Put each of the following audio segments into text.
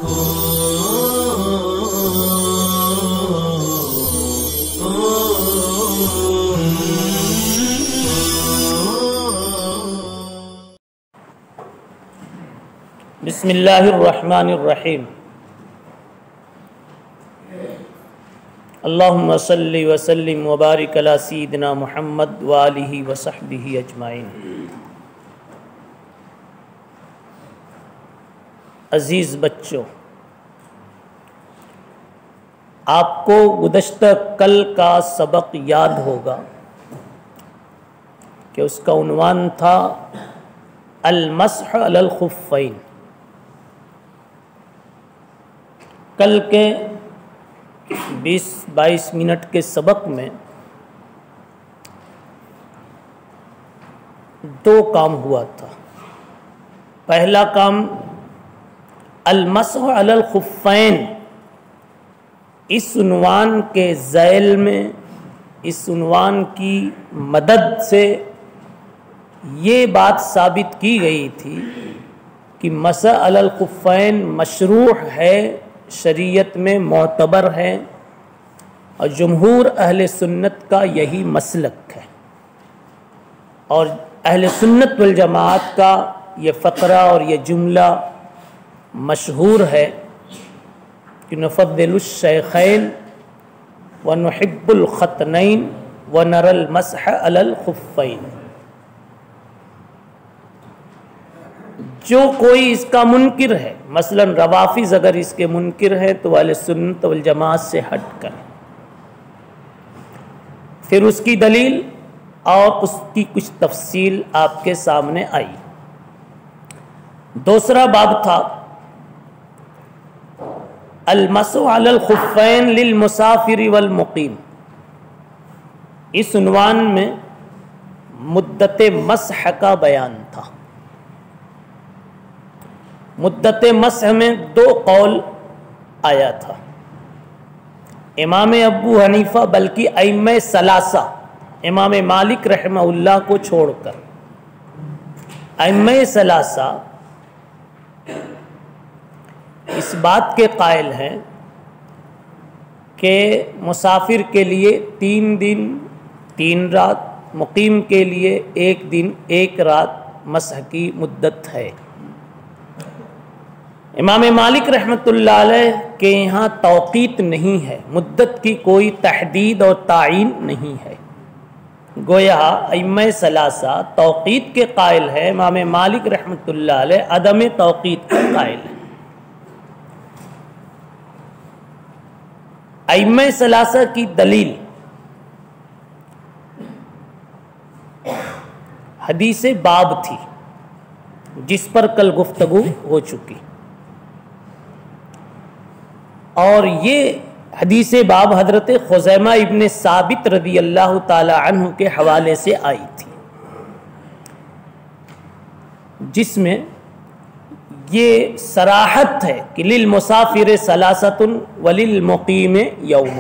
بسم اللہ الرحمن الرحیم اللہم صلی وسلم وبارک علی سیدنا محمد وآلہ وصحبہ اجمعین۔ عزیز بچوں، آپ کو گزشتہ کل کا سبق یاد ہوگا کہ اس کا عنوان تھا المسح علی الخفین۔ کل کے 20-22 منٹ کے سبق میں دو کام ہوا تھا۔ پہلا کام المسح علی الخفین، اس عنوان کے ذیل میں اس عنوان کی مدد سے یہ بات ثابت کی گئی تھی کہ مسح علی الخفین مشروع ہے، شریعت میں معتبر ہے، اور جمہور اہل سنت کا یہی مسلک ہے، اور اہل سنت والجماعت کا یہ فقرہ اور یہ جملہ مشہور ہے کہ نفضل الشیخین ونحب الختنین ونرى المسح علی الخفین۔ جو کوئی اس کا منکر ہے، مثلا روافض اگر اس کے منکر ہے تو اہل سنت والجماعت سے ہٹ کر، پھر اس کی دلیل اور اس کی کچھ تفصیل آپ کے سامنے آئی۔ دوسرا باب تھا المسح علی الخفین للمسافر والمقیم۔ اس عنوان میں مدت مسح کا بیان تھا۔ مدت مسح میں دو قول آیا تھا۔ امام ابو حنیفہ بلکہ ائمہ ثلاثہ، امام مالک رحمہ اللہ کو چھوڑ کر ائمہ ثلاثہ اس بات کے قائل ہیں کہ مسافر کے لیے 3 دن 3 رات، مقیم کے لیے 1 دن 1 رات مسح کی مدت ہے۔ امام مالک رحمۃ اللہ علیہ کے یہاں توقیت نہیں ہے، مدت کی کوئی تحدید اور تعین نہیں ہے۔ گویا ائمہ ثلاثہ توقیت کے قائل ہے، امام مالک رحمۃ اللہ علیہ عدم توقیت کا قائل ہے۔ ائمہ ثلاثہ کی دلیل حدیث باب تھی جس پر کل گفتگو ہو چکی، اور یہ حدیث باب حضرت خزیمہ ابن ثابت رضی اللہ تعالی عنہ کے حوالے سے آئی تھی، جس میں یہ صراحت ہے کہ للمسافر ثلاثۃ وللمقیم یوم۔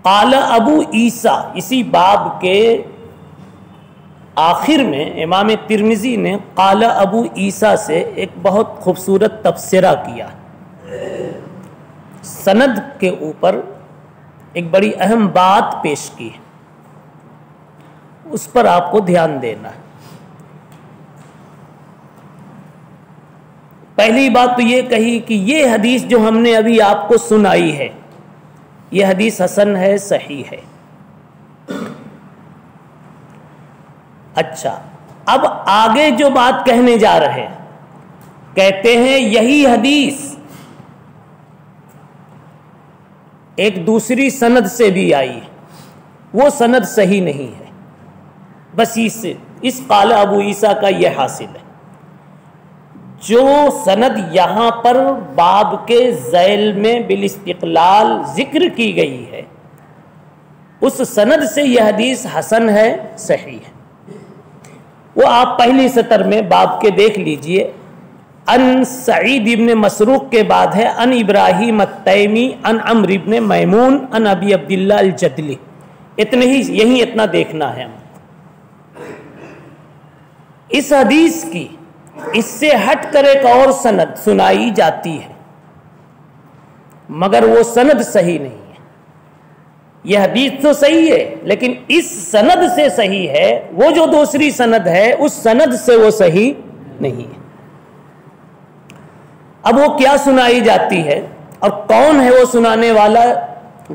قال ابو عیسیٰ، اسی باب کے آخر میں امام ترمذی نے قال ابو عیسیٰ سے ایک بہت خوبصورت تبصرہ کیا، سند کے اوپر ایک بڑی اہم بات پیش کی ہے، اس پر آپ کو دھیان دینا ہے۔ پہلی بات تو یہ کہی کہ یہ حدیث جو ہم نے ابھی آپ کو سنائی ہے، یہ حدیث حسن ہے، صحیح ہے۔ اچھا، اب آگے جو بات کہنے جا رہے ہیں، کہتے ہیں یہی حدیث ایک دوسری سند سے بھی آئی ہے، وہ سند صحیح نہیں ہے، بس اس قال ابو عیسیٰ کا یہ حاصل ہے۔ جو سند یہاں پر باب کے ذیل میں بالاستقلال ذکر کی گئی ہے، اس سند سے یہ حدیث حسن ہے، صحیح ہے۔ وہ آپ پہلی سطر میں باب کے دیکھ لیجئے، ان سعید ابن مسروق کے بعد ہے ان ابراہیم التیمی ان عمرو ابن میمون ان ابی عبداللہ الجدلی، اتنے ہی، یہی اتنا دیکھنا ہے ہم۔ اس حدیث کی اس سے ہٹ کر ایک اور سند سنائی جاتی ہے، مگر وہ سند صحیح نہیں ہے۔ یہ حدیث تو صحیح ہے لیکن اس سند سے صحیح ہے، وہ جو دوسری سند ہے اس سند سے وہ صحیح نہیں ہے۔ اب وہ کیا سنائی جاتی ہے اور کون ہے وہ سنانے والا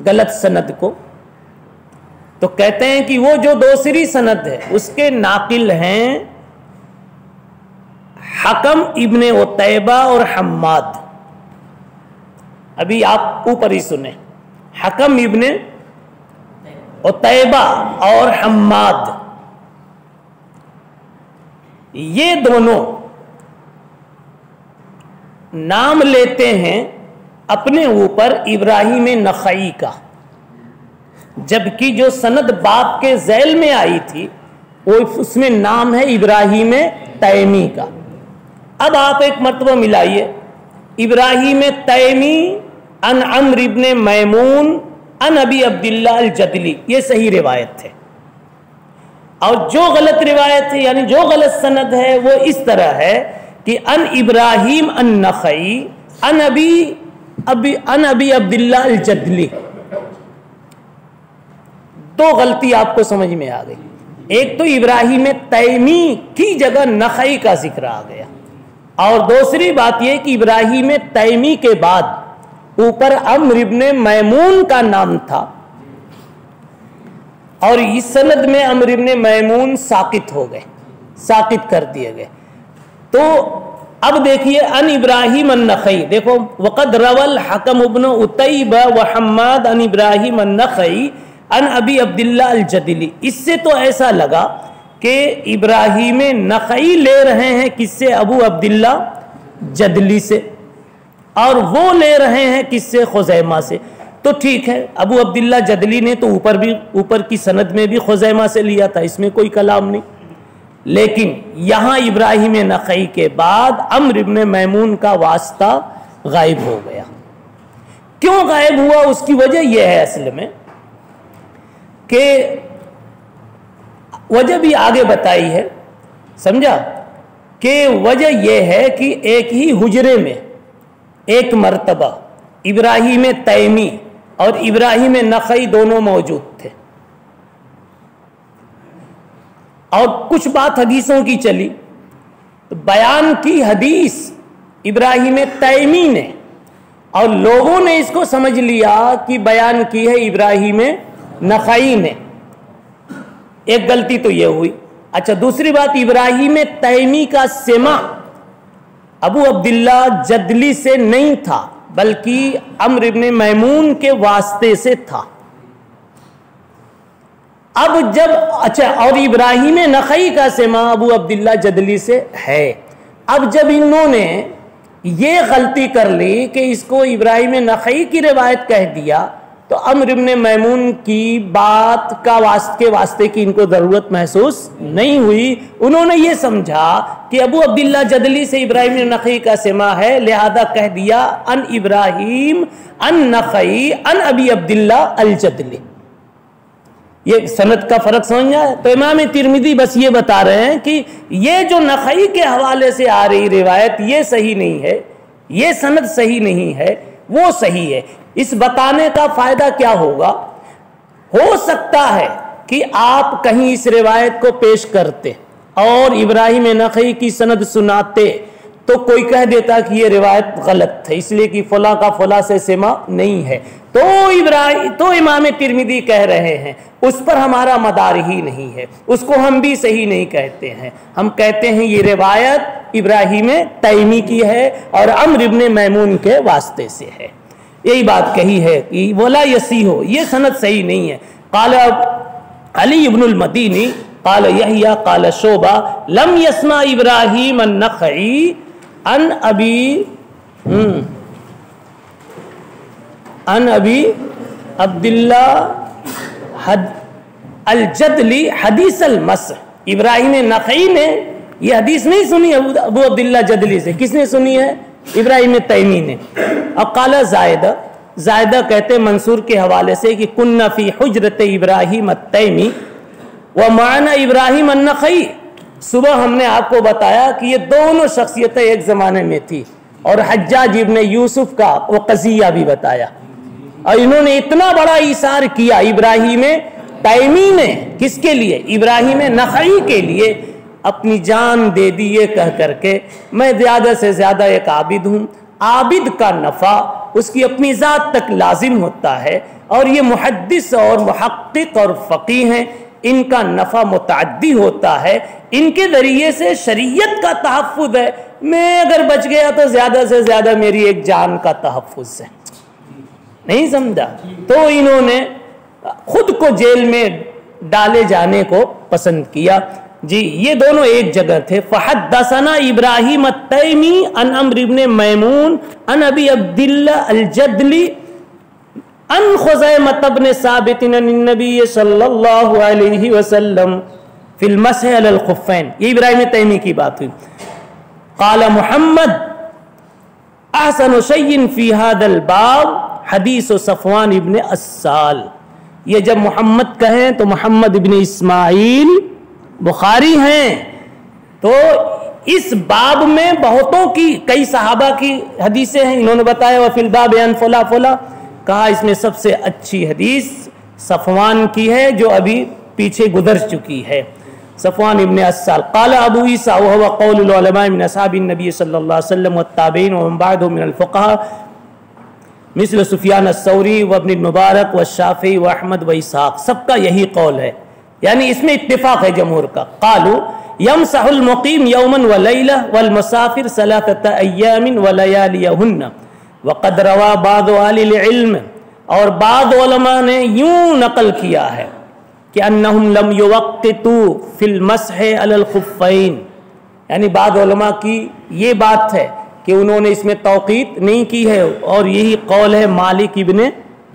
غلط سند کو؟ تو کہتے ہیں کہ وہ جو دوسری سند ہے اس کے ناقل ہیں حکم ابن عتیبہ اور حماد۔ ابھی آپ اوپر ہی سنیں، حکم ابن عتیبہ اور حماد، یہ دونوں نام لیتے ہیں اپنے اوپر ابراہیم نخعی کا، جبکہ جو سند باب کے ذیل میں آئی تھی وہ اس میں نام ہے ابراہیم تیمی کا۔ اب آپ ایک مرتبہ ملائیے، ابراہیم تیمی ان عمرو ابن میمون ان ابی عبداللہ الجدلی، یہ صحیح روایت ہے، اور جو غلط روایت ہے یعنی جو غلط سند ہے وہ اس طرح ہے کہ ان ابراہیم النخعی ان ابی عبداللہ الجدلی۔ دو غلطی آپ کو سمجھ میں آ گئی، ایک تو ابراہیم تیمی کی جگہ نخعی کا ذکر آ گیا، اور دوسری بات یہ کہ ابراہیم تیمی کے بعد اوپر عمرو ابن میمون کا نام تھا، اور اس سند میں عمرو ابن میمون ساقط ہو گئے، ساقط کر دیے گئے۔ تو اب دیکھیے ان ابراہیم النخعی، دیکھو وقد روى الحکم ابن عتیبہ وحماد ان ابراہیم النخعی ان ابی عبداللہ الجدلی، اس سے تو ایسا لگا کہ ابراہیم نخعی لے رہے ہیں کس سے؟ ابو عبداللہ جدلی سے، اور وہ لے رہے ہیں کس سے؟ خزیمہ سے۔ تو ٹھیک ہے، ابو عبداللہ جدلی نے تو اوپر کی سند میں بھی خزیمہ سے لیا تھا، اس میں کوئی کلام نہیں، لیکن یہاں ابراہیم نخعی کے بعد عمرو ابن میمون کا واسطہ غائب ہو گیا۔ کیوں غائب ہوا؟ اس کی وجہ یہ ہے اصل میں کہ وجہ بھی آگے بتائی ہے، سمجھا؟ کہ وجہ یہ ہے کہ ایک ہی حجرے میں ایک مرتبہ ابراہیم تیمی اور ابراہیم نخعی دونوں موجود تھے، اور کچھ بات حدیثوں کی چلی، بیان کی حدیث ابراہیم تیمی نے، اور لوگوں نے اس کو سمجھ لیا کہ بیان کی ہے ابراہیم نخعی نے۔ ایک غلطی تو یہ ہوئی۔ اچھا، دوسری بات، ابراہیم تیمی کا سماع ابو عبداللہ جدلی سے نہیں تھا بلکہ عمرو ابن میمون کے واسطے سے تھا۔ اب جب اچھا، اور ابراہیم نخعی کا سماع ابو عبداللہ جدلی سے ہے، اب جب انہوں نے یہ غلطی کر لی کہ اس کو ابراہیم نخعی کی روایت کہہ دیا، تو عمرو ابن میمون کی بات کا کے واسطے کی ان کو ضرورت محسوس نہیں ہوئی۔ انہوں نے یہ سمجھا کہ ابو عبداللہ جدلی سے ابراہیم نخعی کا سماع ہے، لہذا کہہ دیا ان ابراہیم ان نخعی ان ابی عبداللہ الجدلی۔ یہ سند کا فرق سمجھا ہے؟ تو امام ترمذی بس یہ بتا رہے ہیں کہ یہ جو نخعی کے حوالے سے آ رہی روایت یہ صحیح نہیں ہے، یہ سند صحیح نہیں ہے، وہ صحیح ہے۔ اس بتانے کا فائدہ کیا ہوگا؟ ہو سکتا ہے کہ آپ کہیں اس روایت کو پیش کرتے اور ابراہیم نخعی کی سند سناتے تو کوئی کہہ دیتا کہ یہ روایت غلط ہے، اس لیے کہ فلاں کا فلاں سے سماع نہیں ہے، تو امام ترمذی کہہ رہے ہیں اس پر ہمارا مدار ہی نہیں ہے، اس کو ہم بھی صحیح نہیں کہتے ہیں، ہم کہتے ہیں یہ روایت ابراہیم تیمی کی ہے اور عمرو ابن میمون کے واسطے سے ہے۔ یہی بات کہی ہے کہ ولا یصیح، یہ سند صحیح نہیں ہے۔ قال علی ابن المدینی قال یحییٰ قال شعبہ لم یسمع ابراہیم النخعی ان ابی عبداللہ الجدلی حدیث المسح۔ ابراہیم نخعی نے یہ حدیث نہیں سنی ابو عبداللہ جدلی سے، کس نے سنی ہے؟ ابراہیم تیمی نے۔ اور قال زائدہ کہتے منصور کے حوالے سے کہ کننا فی حجرت ابراہیم التیمی ومعنا ابراہیم النخعی، صبح ہم نے آپ کو بتایا کہ یہ دونوں شخصیتیں ایک زمانے میں تھی، اور حجاج ابن یوسف کا وہ قضیہ بھی بتایا، اور انہوں نے اتنا بڑا ایثار کیا ابراہیم تیمی نے، کس کے لیے؟ ابراہیم نخعی کے لیے اپنی جان دے دی یہ کہہ کر کے میں زیادہ سے زیادہ ایک عابد ہوں، عابد کا نفع اس کی اپنی ذات تک لازم ہوتا ہے، اور یہ محدث اور محقق اور فقیہ ہیں، ان کا نفع متعدی ہوتا ہے، ان کے ذریعے سے شریعت کا تحفظ ہے، میں اگر بچ گیا تو زیادہ سے زیادہ میری ایک جان کا تحفظ ہے، نہیں سمجھا؟ تو انہوں نے خود کو جیل میں ڈالے جانے کو پسند کیا۔ جی یہ دونوں ایک جگہ تھے۔ فحدثنا ابراہیم التیمی عن عمرو بن میمون عن ابی عبداللہ الجدلی عن خزیمۃ بن ثابت عن النبی صلی اللہ علیہ وسلم فی المسح علی الخفین، یہ ابراہیم تیمی کی بات ہوئی۔ قال محمد احسن شیء فی هذا الباب حدیث صفوان ابن اسال، یہ جب محمد کہیں تو محمد ابن اسماعیل بخاری ہیں، تو اس باب میں بہتوں کی، کئی صحابہ کی حدیثیں ہیں، انہوں نے بتایا وفی الباب عن فلا فلا، کہا اس میں سب سے اچھی حدیث صفوان کی ہے جو ابھی پیچھے گزر چکی ہے، صفوان ابن اسال۔ قال ابو عیسیٰ وهو قول العلماء من اصحاب النبی صلی اللہ علیہ وسلم والتابعین ومن بعدهم من الفقهاء مثل سفیان الثوری وابن المبارک والشافعی واحمد واسحاق، سب کا یہی قول ہے، یعنی اس میں اتفاق ہے جمہور کا۔ قالوا یمسح المقیم یوما ولیلہ والمسافر ثلاثۃ ایام ولیالیہن، وقد روا بعض اہل العلم، اور بعض علماء نے یوں نقل کیا ہے کہ انہم لم یوقتوا فی المسح علی الخفین، یعنی بعض علماء کی یہ بات ہے کہ انہوں نے اس میں توقیت نہیں کی ہے، اور یہی قول ہے مالک ابن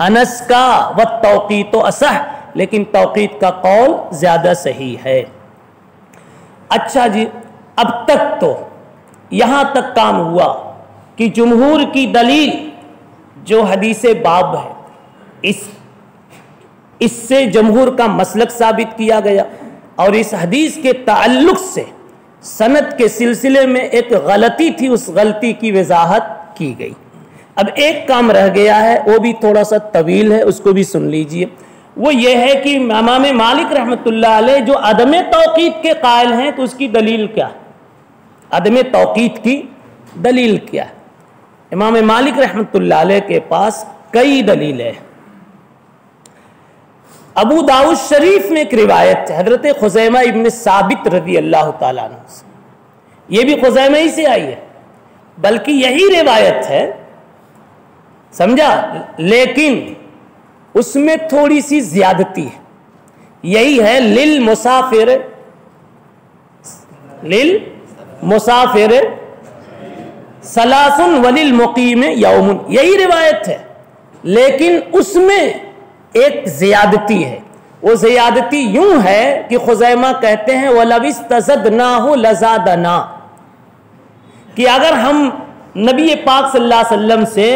انس کا، والتوقیت اصح، لیکن توقیت کا قول زیادہ صحیح ہے۔ اچھا جی، اب تک تو یہاں تک کام ہوا کہ جمہور کی دلیل جو حدیث باب ہے، اس سے جمہور کا مسلک ثابت کیا گیا، اور اس حدیث کے تعلق سے سند کے سلسلے میں ایک غلطی تھی، اس غلطی کی وضاحت کی گئی۔ اب ایک کام رہ گیا ہے، وہ بھی تھوڑا سا طویل ہے، اس کو بھی سن لیجئے۔ وہ یہ ہے کہ امام مالک رحمۃ اللہ علیہ جو عدم توقیت کے قائل ہیں، تو اس کی دلیل کیا ہے؟ عدم توقیت کی دلیل کیا ہے؟ امام مالک رحمۃ اللہ علیہ کے پاس کئی دلیلیں ہیں۔ ابو داؤد شریف میں ایک روایت ہے حضرت خزیمہ ابن ثابت رضی اللہ تعالیٰ عنہ سے، یہ بھی خزیمہ ہی سے آئی ہے، بلکہ یہی روایت ہے، سمجھا، لیکن اس میں تھوڑی سی زیادتی ہے، یہی ہے للمسافر ثلاث وللمقیم یوم، یہی روایت ہے، لیکن اس میں ایک زیادتی ہے۔ وہ زیادتی یوں ہے کہ خزیمہ کہتے ہیں وَلَوِ اسْتَزَدْنَاهُ لَزَادَنَا، کہ اگر ہم نبی پاک صلی اللہ علیہ وسلم سے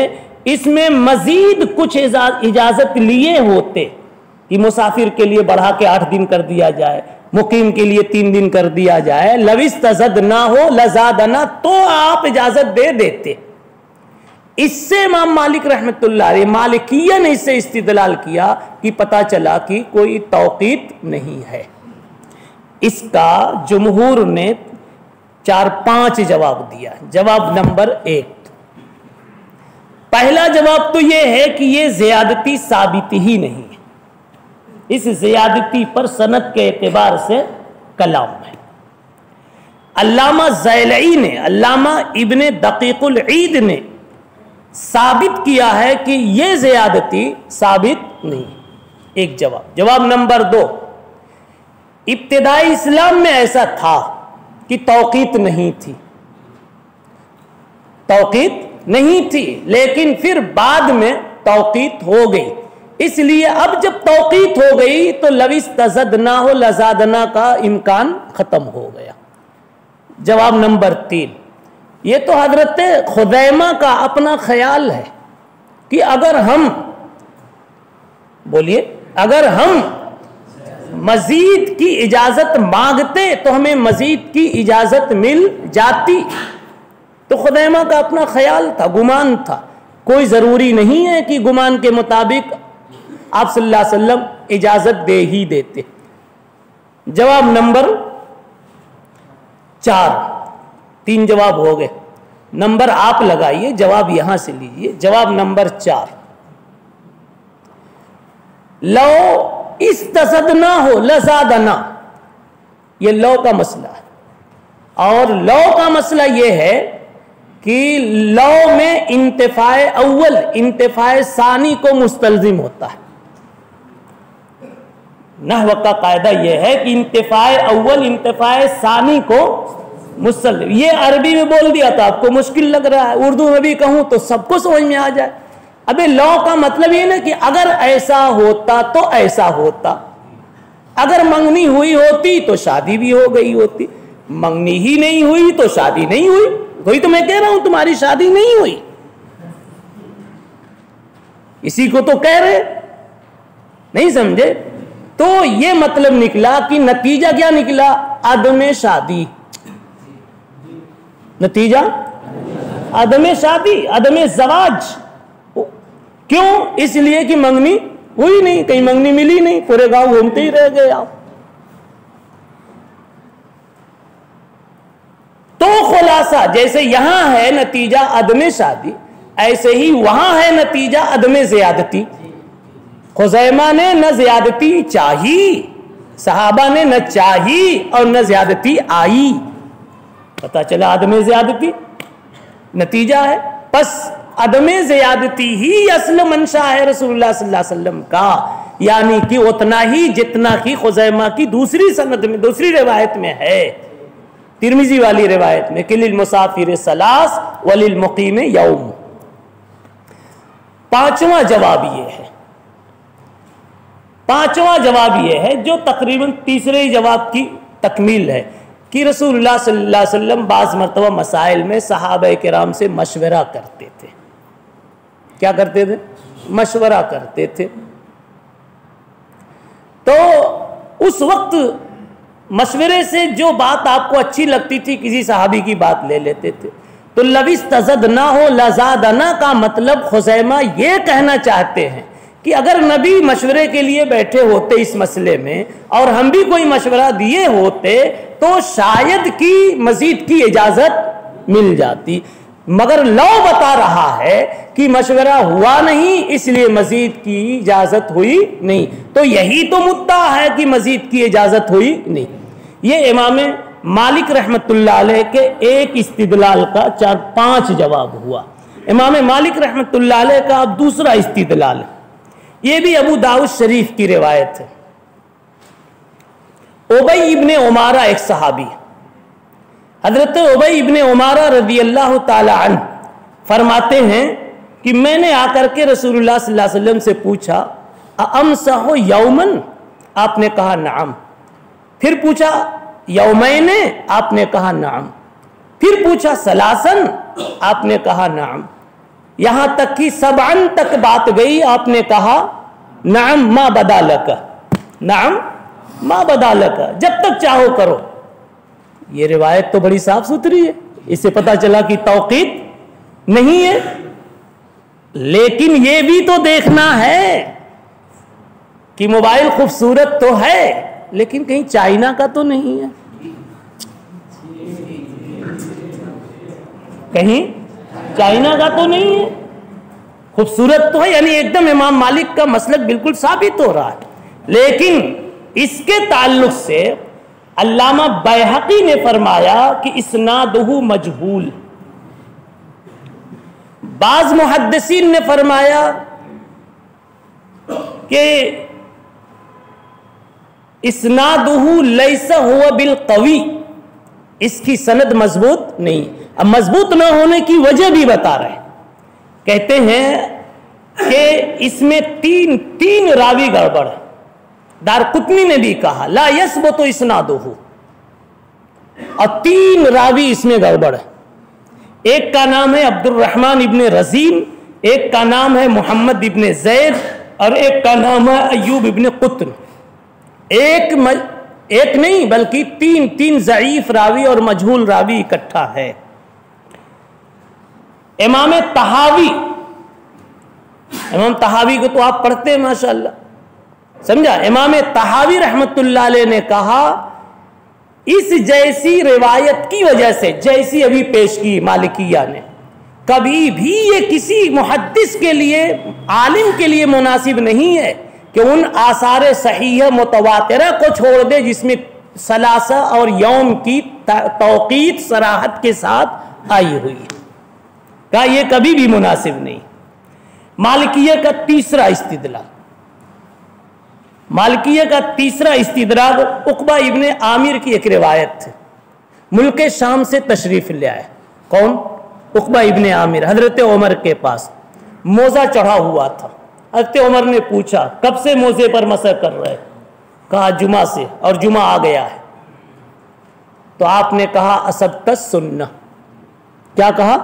اس میں مزید کچھ اجازت لیے ہوتے کہ مسافر کے لیے بڑھا کے 8 دن کر دیا جائے، مقیم کے لیے 3 دن کر دیا جائے، لَوِ اسْتَزَدْنَاهُ لَزَادَنَا، تو آپ اجازت دے دیتے۔ اس سے امام مالک رحمۃ اللہ علیہ مالکیہ نے اس سے استدلال کیا کہ پتہ چلا کہ کوئی توقیت نہیں ہے۔ اس کا جمہور نے 4-5 جواب دیا۔ جواب نمبر 1، پہلا جواب تو یہ ہے کہ یہ زیادتی ثابت ہی نہیں ہے، اس زیادتی پر سند کے اعتبار سے کلام ہے۔ علامہ زیلعی نے، علامہ ابن دقیق العید نے ثابت کیا ہے کہ یہ زیادتی ثابت نہیں۔ ایک جواب۔ جواب نمبر 2، ابتدائی اسلام میں ایسا تھا کہ توقیت نہیں تھی، توقیت نہیں تھی، لیکن پھر بعد میں توقیت ہو گئی، اس لیے اب جب توقیت ہو گئی تو لَوِ اسْتَزَدْنَاهُ لَزَادَنَا کا امکان ختم ہو گیا۔ جواب نمبر 3، یہ تو حضرت خزیمہ کا اپنا خیال ہے کہ اگر ہم، بولیے، اگر ہم مزید کی اجازت مانگتے تو ہمیں مزید کی اجازت مل جاتی. تو خزیمہ کا اپنا خیال تھا، گمان تھا. کوئی ضروری نہیں ہے کہ گمان کے مطابق آپ صلی اللہ علیہ وسلم اجازت دے ہی دیتے. جواب نمبر 4. 3 جواب ہو گئے. نمبر آپ لگائیے، جواب یہاں سے لیجئے. جواب نمبر 4. لو استزدنا ہو لزادنا، یہ لو کا مسئلہ ہے. اور لو کا مسئلہ یہ ہے کہ لو میں انتفاع اول انتفاع ثانی کو مستلزم ہوتا ہے. نحو کا قاعدہ یہ ہے کہ انتفاع اول انتفاع ثانی کو مستلزم. یہ عربی میں بول دیا تو آپ کو مشکل لگ رہا ہے، اردو میں بھی کہوں تو سب کو سمجھ میں آ جائے. ابے لو کا مطلب یہ نا کہ اگر ایسا ہوتا تو ایسا ہوتا. اگر منگنی ہوئی ہوتی تو شادی بھی ہو گئی ہوتی، منگنی ہی نہیں ہوئی تو شادی نہیں ہوئی. وہی تو میں کہہ رہا ہوں، تمہاری شادی نہیں ہوئی. اسی کو تو کہہ رہے، نہیں سمجھے؟ تو یہ مطلب نکلا کہ نتیجہ کیا نکلا؟ عدم شادی. نتیجہ عدم شادی، عدم زواج. کیوں؟ اس لیے کہ منگنی ہوئی نہیں، کہیں منگنی ملی نہیں، پورے گاؤں گھومتے ہی رہ گئے آپ. تو خلاصہ جیسے یہاں ہے نتیجہ عدم شادی، ایسے ہی وہاں ہے نتیجہ عدم زیادتی. خزیمہ نے نہ زیادتی چاہی، صحابہ نے نہ چاہی اور نہ زیادتی آئی. پتہ چلا عدم زیادتی نتیجہ ہے. پس عدم زیادتی ہی اصل منشا ہے رسول اللہ صلی اللہ علیہ وسلم کا، یعنی کہ اتنا ہی جتنا کہ خزیمہ کی دوسری سند میں دوسری روایت میں ہے، ترمذی والی روایت میں کہ للمسافر ثلاث وللمقیم یوم. 5واں جواب یہ ہے، 5واں جواب یہ ہے جو تقریباً تیسرے جواب کی تکمیل ہے کہ رسول اللہ صلی اللہ علیہ وسلم بعض مرتبہ مسائل میں صحابہ کرام سے مشورہ کرتے تھے. کیا کرتے تھے؟ مشورہ کرتے تھے. تو اس وقت مشورے سے جو بات آپ کو اچھی لگتی تھی کسی صحابی کی بات لے لیتے تھے. تو لو استزدنا ہو لزادنا کا مطلب خزیمہ یہ کہنا چاہتے ہیں کہ اگر نبی مشورے کے لیے بیٹھے ہوتے اس مسئلے میں اور ہم بھی کوئی مشورہ دیے ہوتے تو شاید کی مزید کی اجازت مل جاتی. مگر لو بتا رہا ہے کہ مشورہ ہوا نہیں اس لیے مزید کی اجازت ہوئی نہیں. تو یہی تو مدعا ہے کہ مزید کی اجازت ہوئی نہیں. یہ امام مالک رحمت اللہ علیہ کے ایک استدلال کا 4-5 جواب ہوا. امام مالک رحمت اللہ علیہ کا اب دوسرا استدلال ہے. یہ بھی ابو داؤد شریف کی روایت ہے. ابی ابن عمارہ ایک صحابی، حضرت ابی ابن عمارہ رضی اللہ تعالی عنہ فرماتے ہیں کہ میں نے آ کر کے رسول اللہ صلی اللہ علیہ وسلم سے پوچھا امسح یومن، آپ نے کہا نعم. پھر پوچھا یومین، آپ نے کہا نعم. پھر پوچھا ثلاثن، آپ نے کہا نعم. یہاں تک کہ سبعن تک بات گئی، آپ نے کہا نعم ما بدا لک، نعم ما بدا لک، جب تک چاہو کرو. یہ روایت تو بڑی صاف ستھری ہے، اس سے پتہ چلا کہ توقیت نہیں ہے. لیکن یہ بھی تو دیکھنا ہے کہ موبائل خوبصورت تو ہے لیکن کہیں چائنا کا تو نہیں ہے، کہیں چائنا کا تو نہیں ہے، خوبصورت تو ہے. یعنی ایک دم امام مالک کا مسلک بالکل ثابت ہو رہا ہے. لیکن اس کے تعلق سے علامہ بیہقی نے فرمایا کہ اسنادہ مجہول. بعض محدثین نے فرمایا کہ اسنادہ لیس ہوا بالقوی، اس کی سند مضبوط نہیں. اب مضبوط نہ ہونے کی وجہ بھی بتا رہے ہیں. کہتے ہیں کہ اس میں تین راوی گڑبڑ ہے. دارقطنی نے بھی کہا لا یثبت اسنادہ، اور 3 راوی اس میں گڑبڑ ہے. ایک کا نام ہے عبد الرحمن ابن رزین، ایک کا نام ہے محمد ابن زید، اور ایک کا نام ہے ایوب ابن قطن. ایک نہیں بلکہ تین ضعیف راوی اور مجہول راوی اکٹھا ہے۔ امام طحاوی کو تو آپ پڑھتے ہیں ماشاءاللہ، سمجھا؟ امام طحاوی رحمت اللہ علیہ نے کہا اس جیسی روایت کی وجہ سے، جیسی ابھی پیش کی مالکیہ نے، کبھی بھی یہ کسی محدث کے لیے، عالم کے لیے مناسب نہیں ہے کہ ان آثار صحیح متواترہ کو چھوڑ دے جس میں ثلاثہ اور یوم کی توقیت صراحت کے ساتھ آئی ہوئی ہے۔ کہا یہ کبھی بھی مناسب نہیں۔ مالکیہ کا تیسرا استدراک عقبہ ابن عامر کی ایک روایت ہے، ملک شام سے تشریف لے آئے۔ کون؟ عقبہ ابن عامر حضرت عمر کے پاس موزہ چڑھا ہوا تھا۔ حضرت عمر نے پوچھا کب سے موزے پر مسح کر رہے؟ کہا جمعہ سے، اور جمعہ آ گیا ہے۔ تو آپ نے کہا اصبت السنہ۔ کیا کہا؟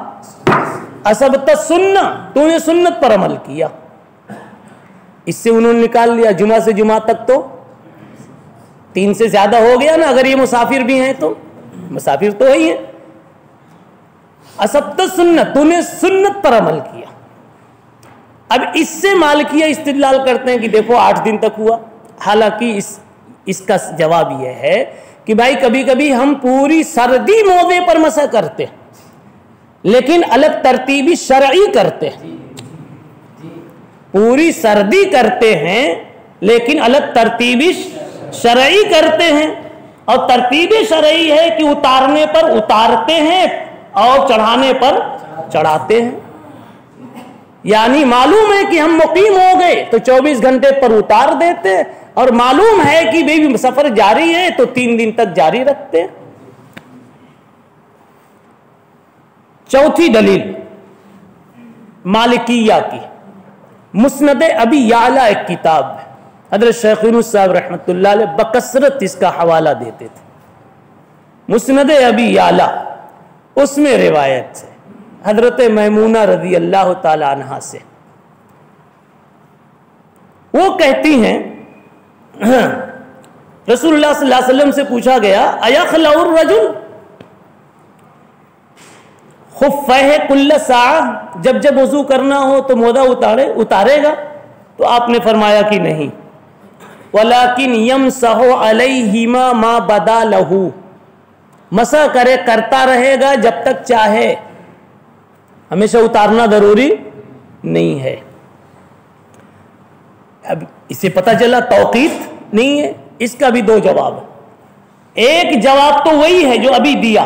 اصبت السنہ، تو نے سنت پر عمل کیا۔ اس سے انہوں نے نکال لیا جمعہ سے جمعہ تک تو 3 سے زیادہ ہو گیا نا، اگر یہ مسافر بھی ہیں تو مسافر تو ہی ہیں۔ اصبت السنہ، تو نے سنت پر عمل کیا۔ اب اس سے مالکیہ استدلال کرتے ہیں کہ دیکھو 8 دن تک ہوا، حالانکہ اس کا جواب یہ ہے کہ بھائی کبھی کبھی ہم پوری سردی موزے پر مسح کرتے ہیں لیکن الگ ترتیبی شرعی کرتے ہیں، پوری سردی کرتے ہیں لیکن الگ ترتیبی شرعی کرتے ہیں، اور ترتیب شرعی ہے کہ اتارنے پر اتارتے ہیں اور چڑھانے پر چڑھاتے ہیں۔ یعنی معلوم ہے کہ ہم مقیم ہو گئے تو 24 گھنٹے پر اتار دیتے ہیں، اور معلوم ہے کہ بھی سفر جاری ہے تو 3 دن تک جاری رکھتے ہیں۔ چوتھی دلیل مالکیہ کی، مسند ابی یعلا ایک کتاب ہے، حضرت شیخ یونس صاحب رحمۃ اللہ علیہ بکثرت اس کا حوالہ دیتے تھے۔ مسند ابی یعلا، اس میں روایت ہے حضرت میمونہ رضی اللہ تعالی عنہا سے، وہ کہتی ہیں رسول اللہ صلی اللہ علیہ وسلم سے پوچھا گیا ایخلع الرجل خفیہ کل ساعہ، جب وضو کرنا ہو تو موزہ اتارے گا؟ تو آپ نے فرمایا کہ نہیں، ولیکن یمسح علیہما ما بدا لہ، مسح کرتا رہے گا جب تک چاہے، ہمیشہ اتارنا ضروری نہیں ہے۔ اب اسے پتہ چلا توقیت نہیں ہے۔ اس کا بھی 2 جواب ہے۔ ایک جواب تو وہی ہے جو ابھی دیا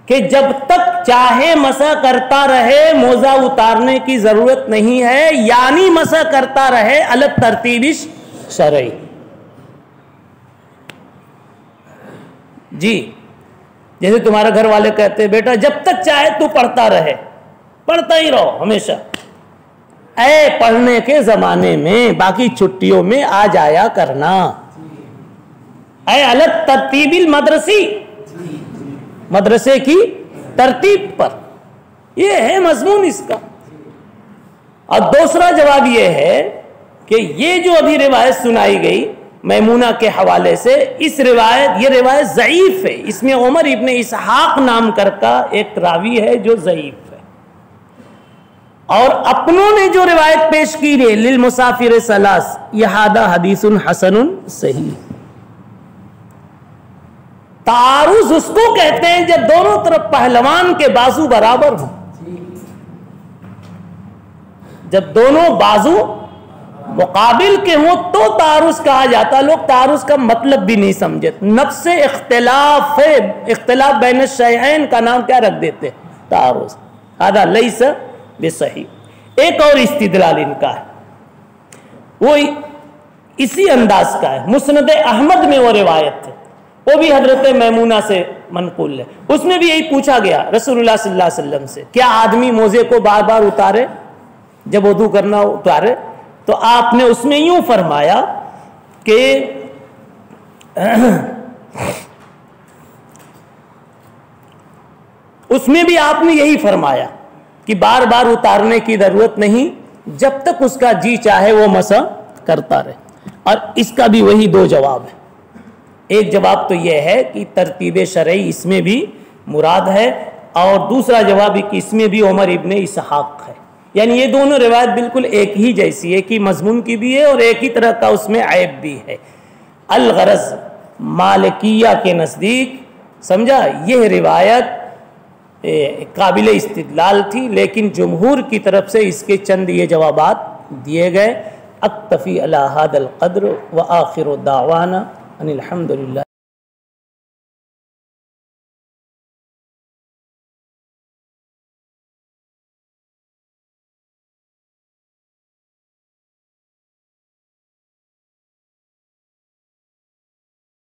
کہ جب تک چاہے مسح کرتا رہے، موزہ اتارنے کی ضرورت نہیں ہے، یعنی مسح کرتا رہے الگ ترتیب شرعی۔ جی جیسے تمہارے گھر والے کہتے ہیں بیٹا جب تک چاہے تو پڑھتا رہے، پڑھتا ہی رہو ہمیشہ، اے پڑھنے کے زمانے میں باقی چھٹیوں میں آ جایا کرنا، اے الگ ترتیب المدرسی، مدرسے کی ترتیب پر، یہ ہے مضمون اس کا۔ اور دوسرا جواب یہ ہے کہ یہ جو ابھی روایت سنائی گئی میمونہ کے حوالے سے، یہ روایت ضعیف ہے، اس میں عمر ابن اسحاق نام کا ایک راوی ہے جو ضعیف ہے، اور اپنوں نے جو روایت پیش کی ہے للمسافر ثلاث، یہ حدیث حسن صحیح۔ تعارض اس کو کہتے ہیں جب دونوں طرف پہلوان کے بازو برابر ہوں، جب دونوں بازو مقابل کے ہوں تو تعارض کہا جاتا۔ لوگ تعارض کا مطلب بھی نہیں سمجھے، نفس اختلاف ہے، اختلاف بین الشیئین کا نام کیا رکھ دیتے؟ تعارض۔ هذا ليس بصحیح۔ ایک اور استدلال ان کا ہے، وہ اسی انداز کا ہے، مسند احمد میں وہ روایت ہے، وہ بھی حضرت میمونہ سے منقول ہے۔ اس میں بھی یہی پوچھا گیا رسول اللہ صلی اللہ علیہ وسلم سے، کیا آدمی موزے کو بار بار اتارے جب وضو کرنا اتارے؟ تو آپ نے اس میں یوں فرمایا کہ اس میں بھی آپ نے یہی فرمایا کہ بار بار اتارنے کی ضرورت نہیں، جب تک اس کا جی چاہے وہ مسح کرتا رہے۔ اور اس کا بھی وہی دو جواب ہے. ایک جواب تو یہ ہے کہ ترتیب شرعی اس میں بھی مراد ہے، اور دوسرا جواب کہ اس میں بھی عمر ابن اسحاق ہے. یعنی یہ دونوں روایت بالکل ایک ہی جیسی ہے، ایک ہی مضمون کی بھی ہے اور ایک ہی طرح کا اس میں عیب بھی ہے. الغرض مالکیہ کے نزدیک سمجھا یہ روایت قابل استدلال تھی، لیکن جمہور کی طرف سے اس کے چند یہ جوابات دیے گئے. اکتفی علی ھذا القدر وآخر دعوانا ان الحمد للہ.